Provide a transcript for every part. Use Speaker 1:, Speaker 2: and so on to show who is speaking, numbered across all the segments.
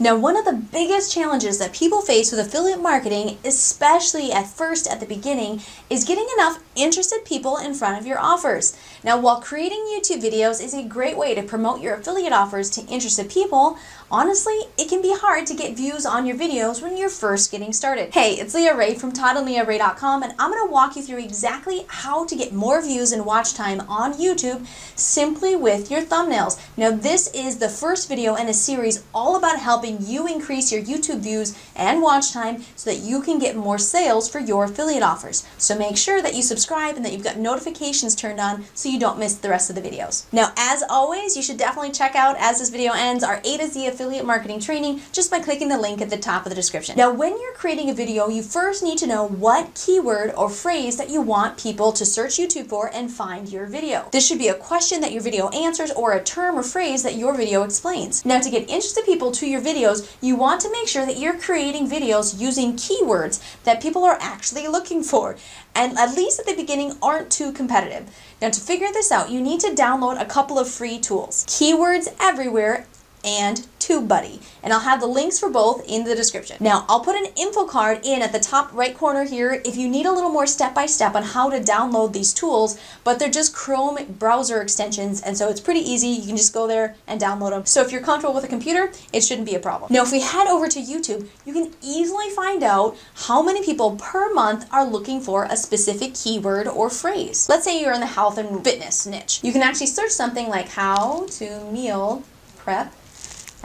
Speaker 1: Now, one of the biggest challenges that people face with affiliate marketing, especially at first at the beginning, is getting enough interested people in front of your offers. Now, while creating YouTube videos is a great way to promote your affiliate offers to interested people, honestly, it can be hard to get views on your videos when you're first getting started. Hey, it's Leah Ray from ToddandLeahRay.com, and I'm going to walk you through exactly how to get more views and watch time on YouTube simply with your thumbnails. Now, this is the first video in a series all about helping you increase your YouTube views and watch time so that you can get more sales for your affiliate offers. So make sure that you subscribe and that you've got notifications turned on so you don't miss the rest of the videos. Now, as always, you should definitely check out, as this video ends, our A to Z affiliate marketing training just by clicking the link at the top of the description. Now, when you're creating a video, you first need to know what keyword or phrase that you want people to search YouTube for and find your video. This should be a question that your video answers or a term or phrase that your video explains. Now, to get interested people to your videos, you want to make sure that you're creating videos using keywords that people are actually looking for, and at least at the beginning aren't too competitive. Now, to figure this out, you need to download a couple of free tools: Keywords Everywhere and TubeBuddy, and I'll have the links for both in the description. Now, I'll put an info card in at the top right corner here if you need a little more step-by-step on how to download these tools, but they're just Chrome browser extensions, and so it's pretty easy. You can just go there and download them. So if you're comfortable with a computer, it shouldn't be a problem. Now, if we head over to YouTube, you can easily find out how many people per month are looking for a specific keyword or phrase. Let's say you're in the health and fitness niche. You can actually search something like how to meal prep,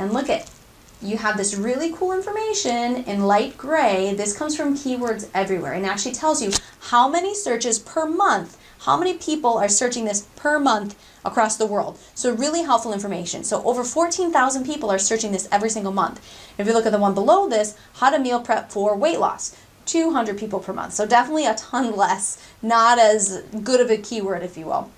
Speaker 1: and look at, you have this really cool information in light gray. This comes from Keywords Everywhere and actually tells you how many searches per month, how many people are searching this per month across the world. So really helpful information. So over 14,000 people are searching this every single month. If you look at the one below this, how to meal prep for weight loss, 200 people per month. So definitely a ton less, not as good of a keyword, if you will.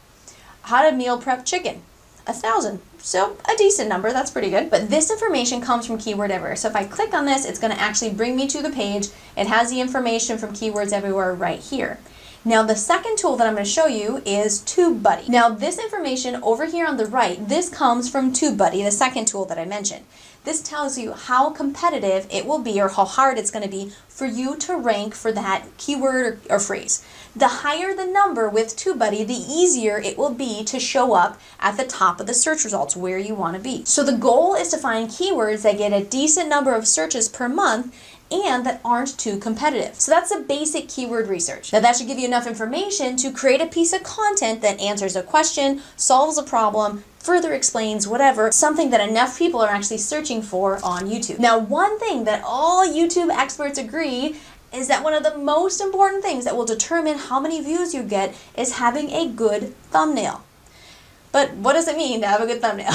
Speaker 1: How to meal prep chicken, 1,000. So a decent number, that's pretty good. But this information comes from Keyword Everywhere. So if I click on this, it's going to actually bring me to the page. It has the information from Keywords Everywhere right here. Now, the second tool that I'm going to show you is TubeBuddy. Now, this information over here on the right, this comes from TubeBuddy, the second tool that I mentioned. This tells you how competitive it will be or how hard it's going to be for you to rank for that keyword or phrase. The higher the number with TubeBuddy, the easier it will be to show up at the top of the search results where you want to be. So the goal is to find keywords that get a decent number of searches per month and that aren't too competitive. So that's a basic keyword research. Now, that should give you enough information to create a piece of content that answers a question, solves a problem, further explains whatever, something that enough people are actually searching for on YouTube. Now, one thing that all YouTube experts agree is that one of the most important things that will determine how many views you get is having a good thumbnail. But what does it mean to have a good thumbnail?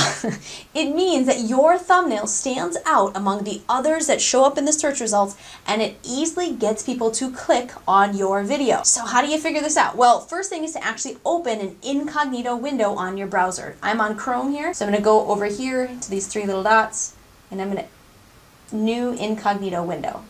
Speaker 1: It means that your thumbnail stands out among the others that show up in the search results, and it easily gets people to click on your video. So how do you figure this out? Well, first thing is to actually open an incognito window on your browser. I'm on Chrome here, so I'm going to go over here to these three little dots, and I'm going to new incognito window.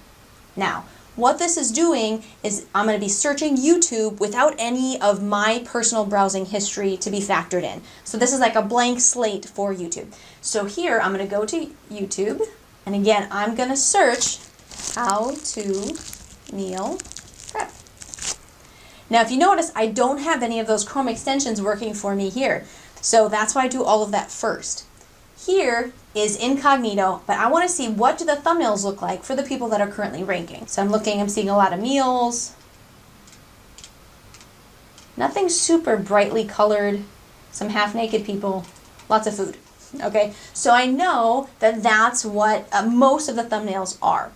Speaker 1: Now, what this is doing is I'm going to be searching YouTube without any of my personal browsing history to be factored in. So this is like a blank slate for YouTube. So here I'm going to go to YouTube, and again I'm going to search how to meal prep. Now, if you notice, I don't have any of those Chrome extensions working for me here. So that's why I do all of that first. Here is incognito, but I want to see what do the thumbnails look like for the people that are currently ranking. So I'm seeing a lot of meals, nothing super brightly colored, some half-naked people, lots of food. Okay, so I know that that's what most of the thumbnails are.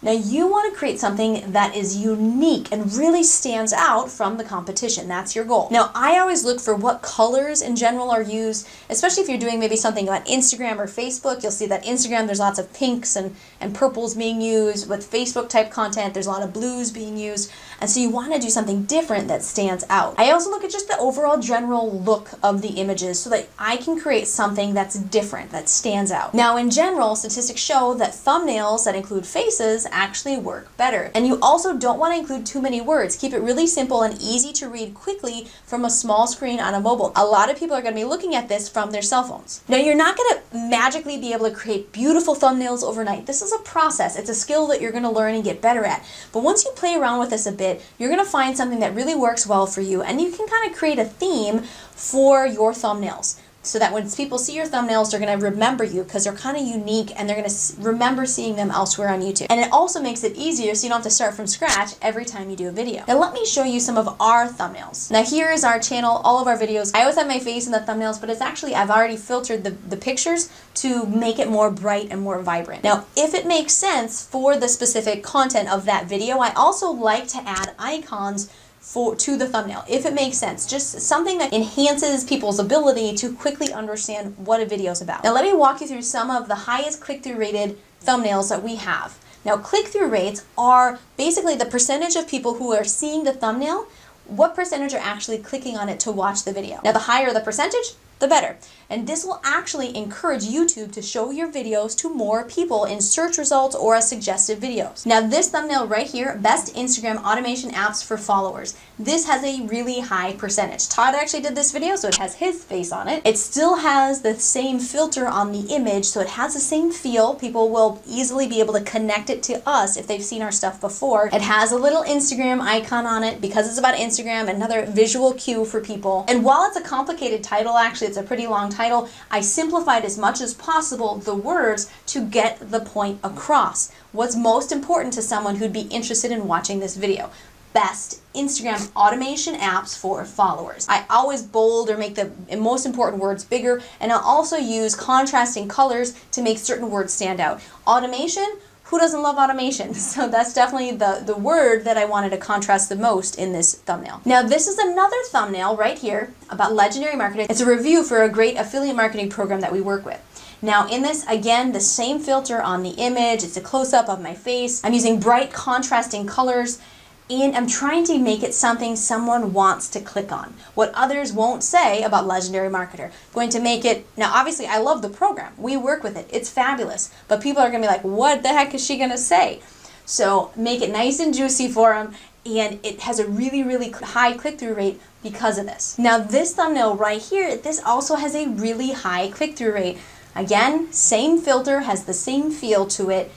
Speaker 1: Now, you want to create something that is unique and really stands out from the competition. That's your goal. Now, I always look for what colors in general are used, especially if you're doing maybe something on Instagram or Facebook. You'll see that Instagram, there's lots of pinks and purples being used. With Facebook type content, there's a lot of blues being used. And so you want to do something different that stands out. I also look at just the overall general look of the images so that I can create something that's different, that stands out. Now, in general, statistics show that thumbnails that include faces actually work better. And you also don't want to include too many words. Keep it really simple and easy to read quickly from a small screen on a mobile. A lot of people are going to be looking at this from their cell phones. Now, you're not going to magically be able to create beautiful thumbnails overnight. This is a process. It's a skill that you're going to learn and get better at. But once you play around with this a bit, you're going to find something that really works well for you, and you can kind of create a theme for your thumbnails, so that when people see your thumbnails, they're going to remember you because they're kind of unique and they're going to remember seeing them elsewhere on YouTube. And it also makes it easier so you don't have to start from scratch every time you do a video. Now let me show you some of our thumbnails. Now here is our channel, all of our videos. I always have my face in the thumbnails, but it's actually, I've already filtered the pictures to make it more bright and more vibrant. Now, if it makes sense for the specific content of that video, I also like to add icons to the thumbnail, if it makes sense. Just something that enhances people's ability to quickly understand what a video is about. Now let me walk you through some of the highest click-through rated thumbnails that we have. Now click-through rates are basically the percentage of people who are seeing the thumbnail, what percentage are actually clicking on it to watch the video. Now the higher the percentage, the better. And this will actually encourage YouTube to show your videos to more people in search results or as suggested videos. Now this thumbnail right here, best Instagram automation apps for followers. This has a really high percentage. Todd actually did this video, so it has his face on it. It still has the same filter on the image, so it has the same feel. People will easily be able to connect it to us if they've seen our stuff before. It has a little Instagram icon on it because it's about Instagram, another visual cue for people. And while it's a complicated title, actually it's a pretty long title, I simplified as much as possible the words to get the point across. What's most important to someone who'd be interested in watching this video? Best Instagram automation apps for followers. I always bold or make the most important words bigger, and I'll also use contrasting colors to make certain words stand out. Automation, who doesn't love automation? So that's definitely the word that I wanted to contrast the most in this thumbnail. Now this is another thumbnail right here about legendary marketing. It's a review for a great affiliate marketing program that we work with. Now in this, again, the same filter on the image. It's a close-up of my face. I'm using bright contrasting colors, and I'm trying to make it something someone wants to click on. What others won't say about Legendary Marketer. I'm going to make it, now obviously I love the program. We work with it. It's fabulous. But people are going to be like, what the heck is she going to say? So make it nice and juicy for them, and it has a really, really high click-through rate because of this. Now this thumbnail right here, this also has a really high click-through rate. Again, same filter, has the same feel to it.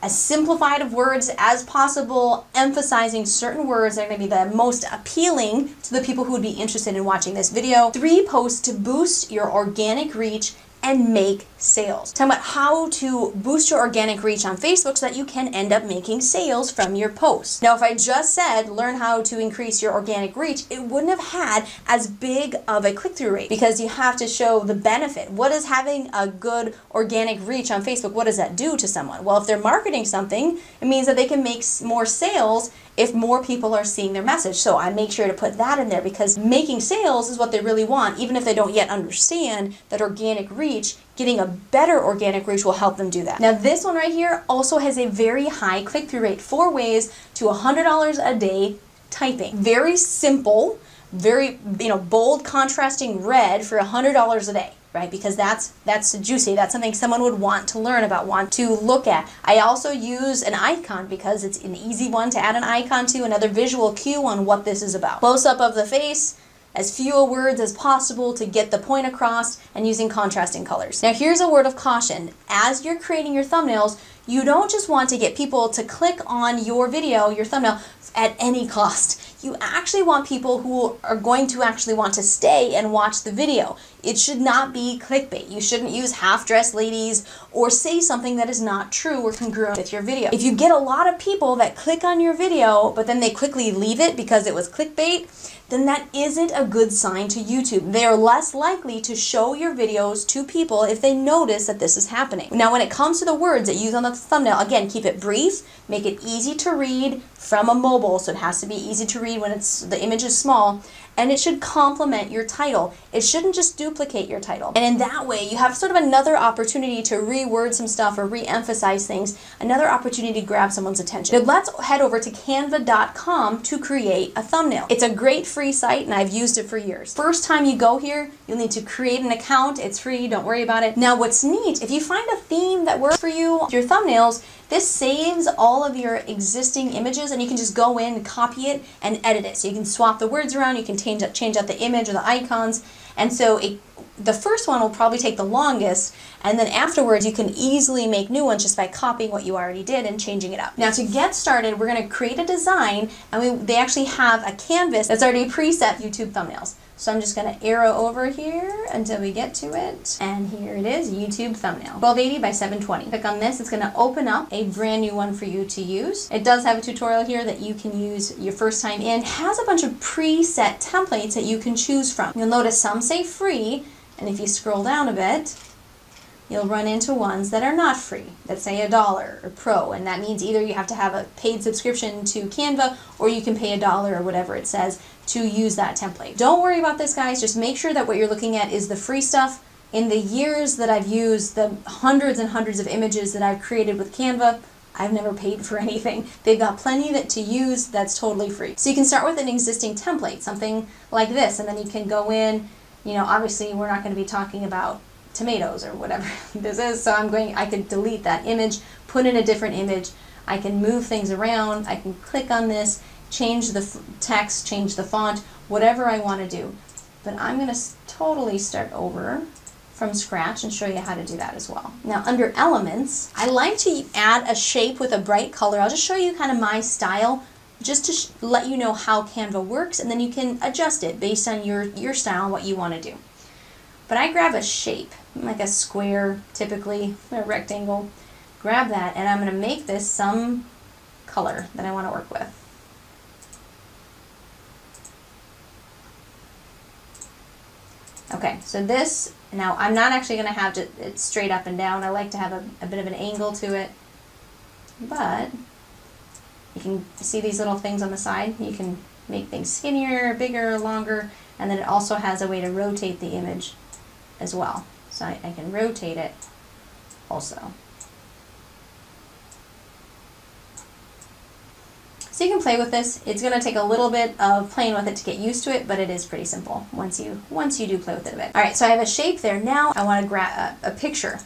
Speaker 1: As simplified of words as possible, emphasizing certain words that are going to be the most appealing to the people who would be interested in watching this video. 3 posts to boost your organic reach and make sales. Talking about how to boost your organic reach on Facebook so that you can end up making sales from your posts. Now, if I just said learn how to increase your organic reach, it wouldn't have had as big of a click-through rate because you have to show the benefit. What is having a good organic reach on Facebook? What does that do to someone? Well, if they're marketing something, it means that they can make more sales if more people are seeing their message. So I make sure to put that in there because making sales is what they really want, even if they don't yet understand that organic reach, getting a better organic reach will help them do that. Now this one right here also has a very high click-through rate, 4 ways to $100 a day typing. Very simple, very bold contrasting red for $100 a day. Right? Because that's juicy. That's something someone would want to learn about, want to look at. I also use an icon because it's an easy one to add an icon to, another visual cue on what this is about. Close up of the face, as few words as possible to get the point across, and using contrasting colors. Now here's a word of caution. As you're creating your thumbnails, you don't just want to get people to click on your video, your thumbnail, at any cost. You actually want people who are going to actually want to stay and watch the video. It should not be clickbait. You shouldn't use half-dressed ladies or say something that is not true or congruent with your video. If you get a lot of people that click on your video, but then they quickly leave it because it was clickbait, then that isn't a good sign to YouTube. They are less likely to show your videos to people if they notice that this is happening. Now, when it comes to the words that you use on the thumbnail, again, keep it brief, make it easy to read from a mobile, so it has to be easy to read when the image is small, and it should complement your title. It shouldn't just duplicate your title. And in that way, you have sort of another opportunity to reword some stuff or re-emphasize things, another opportunity to grab someone's attention. Now let's head over to canva.com to create a thumbnail. It's a great free site and I've used it for years. First time you go here, you'll need to create an account. It's free, don't worry about it. Now what's neat, if you find a theme that works for you, your thumbnails, this saves all of your existing images and you can just go in and copy it and edit it. So you can swap the words around, you can change out the image or the icons. And so the first one will probably take the longest, and then afterwards you can easily make new ones just by copying what you already did and changing it up. Now to get started, we're going to create a design, and they actually have a canvas that's already preset YouTube thumbnails. So I'm just going to arrow over here until we get to it, and here it is, YouTube thumbnail, 1280 by 720. Click on this, it's going to open up a brand new one for you to use. It does have a tutorial here that you can use your first time in. It has a bunch of preset templates that you can choose from. You'll notice some say free, and if you scroll down a bit, you'll run into ones that are not free, that say $1 or pro, and that means either you have to have a paid subscription to Canva or you can pay $1 or whatever it says to use that template. Don't worry about this, guys. Just make sure that what you're looking at is the free stuff. In the years that I've used the hundreds and hundreds of images that I've created with Canva, I've never paid for anything. They've got plenty to use that's totally free. So you can start with an existing template, something like this, and then you can go in, you know, obviously we're not going to be talking about tomatoes or whatever this is, so I could delete that image, put in a different image, I can move things around, I can click on this, change the text, change the font, whatever I want to do. But I'm going to totally start over from scratch and show you how to do that as well. Now under elements, I like to add a shape with a bright color. I'll just show you kind of my style just to let you know how Canva works, and then you can adjust it based on your style and what you want to do. But I grab a shape, like a square typically, a rectangle, grab that, and I'm going to make this some color that I want to work with. Okay, so this, now I'm not actually going to have it straight up and down. I like to have a bit of an angle to it, but you can see these little things on the side. You can make things skinnier, bigger, longer, and then it also has a way to rotate the image as well. So I can rotate it also. So you can play with this. It's going to take a little bit of playing with it to get used to it, but it is pretty simple once you do play with it a bit. Alright, so I have a shape there. Now I want to grab a picture.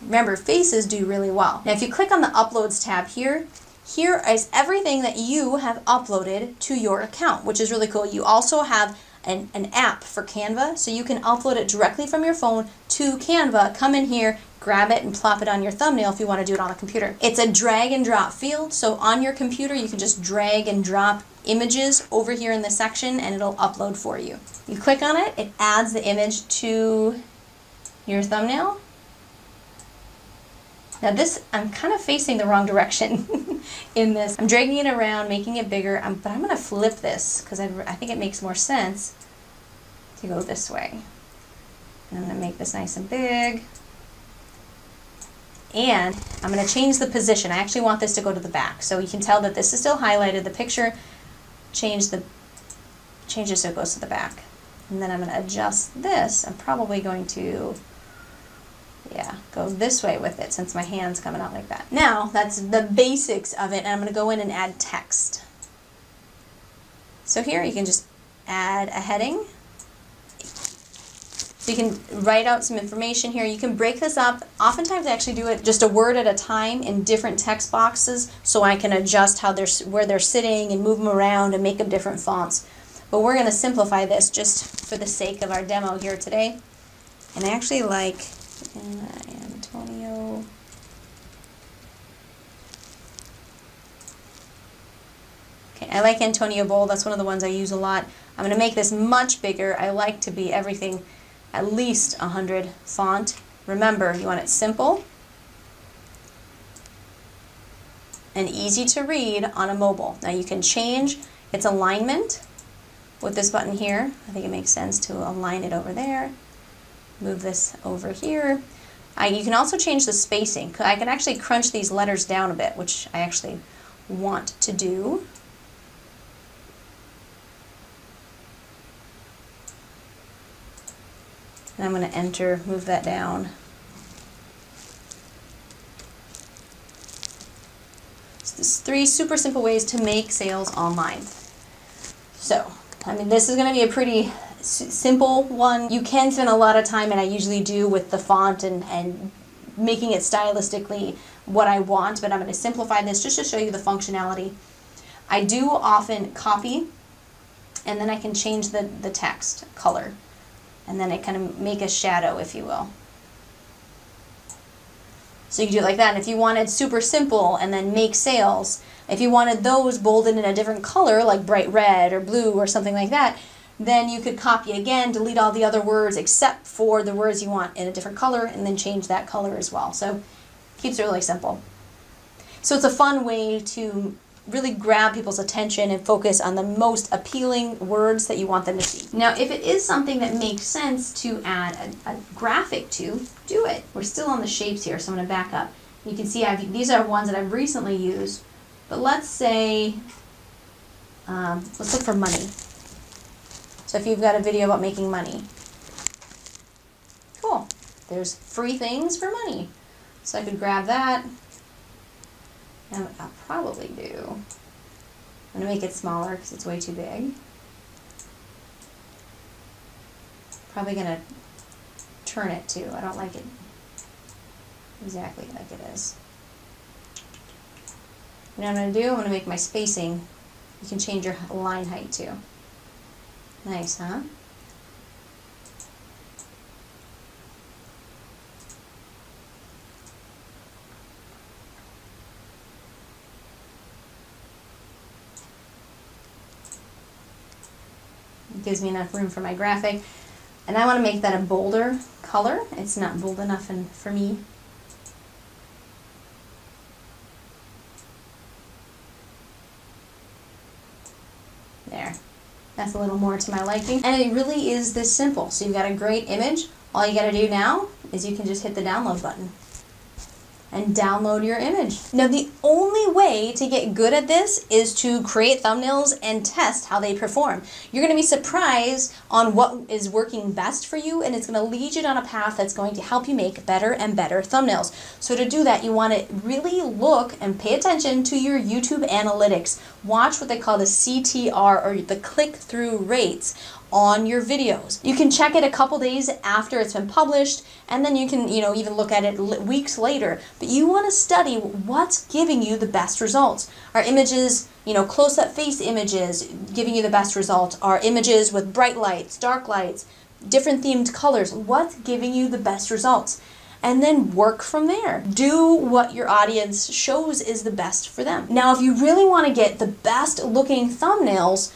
Speaker 1: Remember, faces do really well. Now if you click on the Uploads tab here is everything that you have uploaded to your account, which is really cool. You also have an app for Canva, so you can upload it directly from your phone to Canva, come in here, grab it, and plop it on your thumbnail if you want to do it on a computer. It's a drag and drop field, so on your computer you can just drag and drop images over here in the section and it'll upload for you. You click on it, it adds the image to your thumbnail. Now this, I'm kind of facing the wrong direction in this. I'm dragging it around, making it bigger, but I'm going to flip this because I think it makes more sense to go this way. And I'm going to make this nice and big. And I'm going to change the position. I actually want this to go to the back. So you can tell that this is still highlighted. The picture, change it so it goes to the back. And then I'm going to adjust this. I'm probably going to go this way with it since my hand's coming out like that. Now, that's the basics of it, and I'm going to go in and add text. So here you can just add a heading. So you can write out some information here. You can break this up. Oftentimes I actually do it just a word at a time in different text boxes so I can adjust where they're sitting and move them around and make them different fonts. But we're going to simplify this just for the sake of our demo here today. And I actually like Antonio. Okay, I like Antonio Bold. That's one of the ones I use a lot. I'm going to make this much bigger. I like to be everything at least 100 font. Remember, you want it simple and easy to read on a mobile. Now you can change its alignment with this button here. I think it makes sense to align it over there. Move this over here. You can also change the spacing. I can actually crunch these letters down a bit, which I actually want to do. And I'm going to enter, move that down. So there's 3 super simple ways to make sales online. So, I mean, this is going to be a pretty simple one. You can spend a lot of time, and I usually do, with the font and making it stylistically what I want, but I'm going to simplify this just to show you the functionality. I do often copy, and then I can change the text color, and then I kind of make a shadow, if you will. So you can do it like that. And if you wanted super simple and then make sales, if you wanted those bolded in a different color, like bright red or blue or something like that, then you could copy again, delete all the other words except for the words you want in a different color, and then change that color as well. So it keeps it really simple. So it's a fun way to really grab people's attention and focus on the most appealing words that you want them to see. Now, if it is something that makes sense to add a graphic to, do it. We're still on the shapes here, so I'm going to back up. You can see these are ones that I've recently used, but let's say, let's look for money. So if you've got a video about making money, cool. There's free things for money. So I could grab that. And I'll probably do, I'm going to make it smaller because it's way too big. Probably going to turn it too. I don't like it exactly like it is. You know what I'm going to do? I'm going to make my spacing. You can change your line height too. Nice, huh? It gives me enough room for my graphic. And I want to make that a bolder color. It's not bold enough for me. There. That's a little more to my liking. And it really is this simple. So you've got a great image. All you got to do now is you can just hit the download button and download your image. Now, the only way to get good at this is to create thumbnails and test how they perform. You're going to be surprised on what is working best for you, and it's going to lead you down a path that's going to help you make better and better thumbnails. So to do that, you want to really look and pay attention to your YouTube analytics. Watch what they call the CTR, or the click-through rates, on your videos. You can check it a couple days after it's been published, and then you can, even look at it weeks later. But you want to study what's giving you the best results. Are images, close-up face images giving you the best results? Are images with bright lights, dark lights, different themed colors? What's giving you the best results? And then work from there. Do what your audience shows is the best for them. Now, if you really want to get the best looking thumbnails,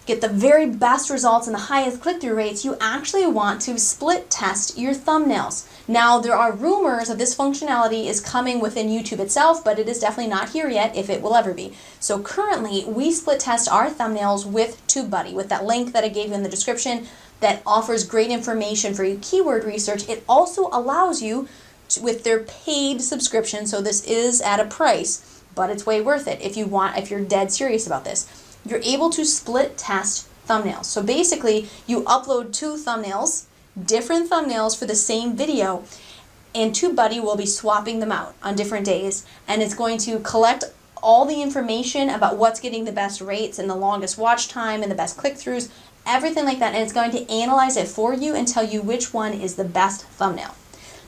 Speaker 1: get the very best results and the highest click-through rates, you actually want to split test your thumbnails. Now, there are rumors that this functionality is coming within YouTube itself, but it is definitely not here yet, if it will ever be. So currently, we split test our thumbnails with TubeBuddy, with that link that I gave you in the description that offers great information for your keyword research. It also allows you to, with their paid subscription, so this is at a price, but it's way worth it if you're dead serious about this. You're able to split test thumbnails. So basically, you upload 2 thumbnails, different thumbnails for the same video, and TubeBuddy will be swapping them out on different days, and it's going to collect all the information about what's getting the best rates and the longest watch time and the best click-throughs, everything like that, and it's going to analyze it for you and tell you which one is the best thumbnail.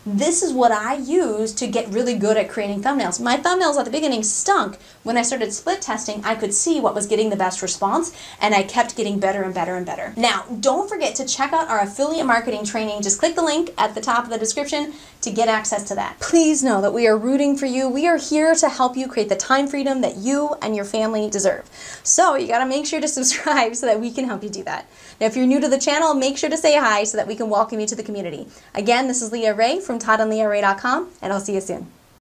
Speaker 1: This is what I use to get really good at creating thumbnails. My thumbnails at the beginning stunk. When I started split testing, I could see what was getting the best response, and I kept getting better and better and better. Now, don't forget to check out our affiliate marketing training. Just click the link at the top of the description to get access to that. Please know that we are rooting for you. We are here to help you create the time freedom that you and your family deserve. So you gotta make sure to subscribe so that we can help you do that. Now, if you're new to the channel, make sure to say hi so that we can welcome you to the community. Again, this is Leah Ray from toddandleahray.com, and I'll see you soon.